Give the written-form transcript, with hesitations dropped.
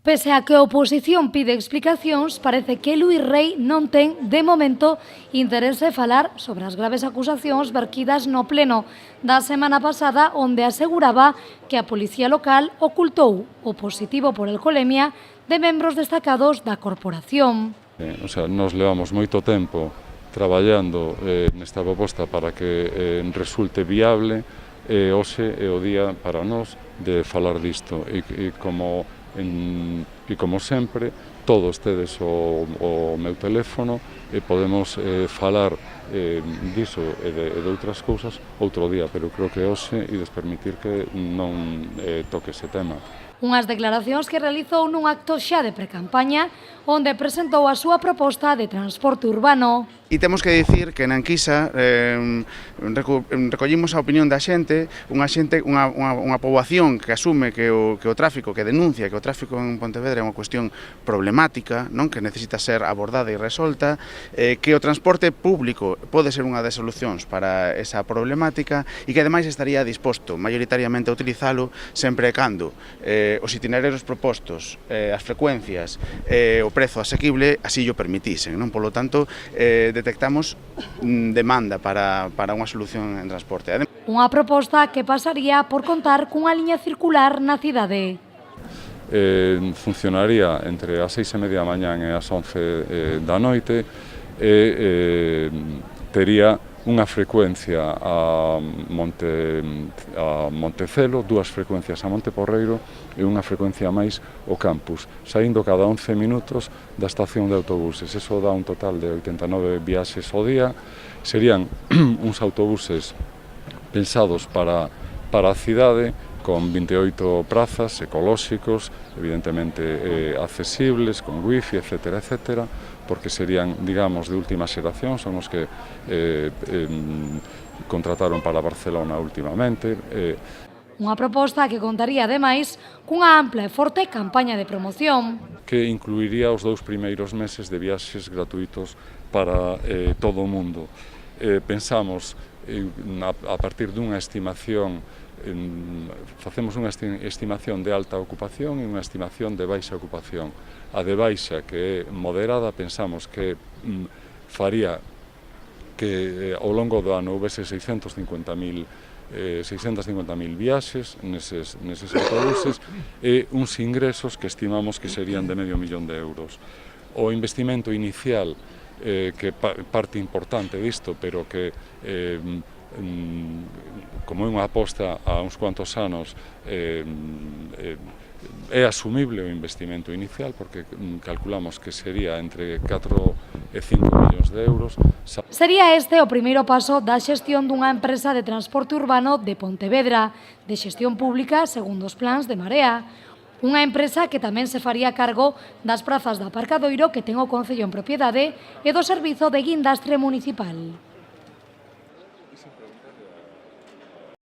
Pese a que a oposición pide explicacións, parece que Luís Rei non ten, de momento, interese en falar sobre as graves acusacións verquidas no pleno da semana pasada, onde aseguraba que a policía local ocultou o positivo por alcoholemia de membros destacados da corporación. Nos levamos moito tempo traballando nesta proposta para que resulte viable e hoxe é o día para nós de falar disto e como sempre todos tedes o meu teléfono e podemos falar diso e de outras cousas outro día, pero creo que hoxe ides permitir que non toque ese tema. Unhas declaracións que realizou nun acto xa de precampaña onde presentou a súa proposta de transporte urbano. E temos que dicir que na Enquisa recollimos a opinión da xente, unha poboación que asume que o tráfico, que denuncia que o tráfico en Pontevedra é unha cuestión problemática, non, que necesita ser abordada e resolta, que o transporte público pode ser unha das solucións para esa problemática e que ademais estaría disposto maioritariamente a utilizalo sempre e cando os itinerarios propostos, as frecuencias, o prezo asequible así o permitisen, non? Polo tanto, detectamos demanda para unha solución en transporte. Unha proposta que pasaría por contar cunha liña circular na cidade. Funcionaría entre as 6:30 da mañá e as 11 da noite e tería unha frecuencia a Montecelo, dúas frecuencias a Monteporreiro e unha frecuencia máis ao campus, saindo cada 11 minutos da estación de autobuses. Eso dá un total de 89 viaxes ao día. Serían uns autobuses pensados para a cidade, con 28 prazas ecolóxicos, evidentemente accesibles, con wifi, etcétera, etcétera, porque serían, digamos, de última xeración, son os que contrataron para Barcelona últimamente. Unha proposta que contaría, ademais, cunha ampla e forte campaña de promoción. Que incluiría os 2 primeiros meses de viaxes gratuitos para todo o mundo. Pensamos, a partir dunha estimación, facemos unha estimación de alta ocupación e unha estimación de baixa ocupación. A de baixa, que é moderada, pensamos que faría que ao longo do ano houvese 650.000 viaxes neses autobuses e uns ingresos que estimamos que serían de €500.000. O investimento inicial, que parte importante disto, pero que como é unha aposta a uns cuantos anos é asumible o investimento inicial, porque calculamos que sería entre 4 e 5 millóns de euros. Sería este o primeiro paso da xestión dunha empresa de transporte urbano de Pontevedra, de xestión pública segundo os plans de Marea. Unha empresa que tamén se faría cargo das prazas de aparcadoiro que ten o Concello en propiedade e do servizo de guindastre municipal.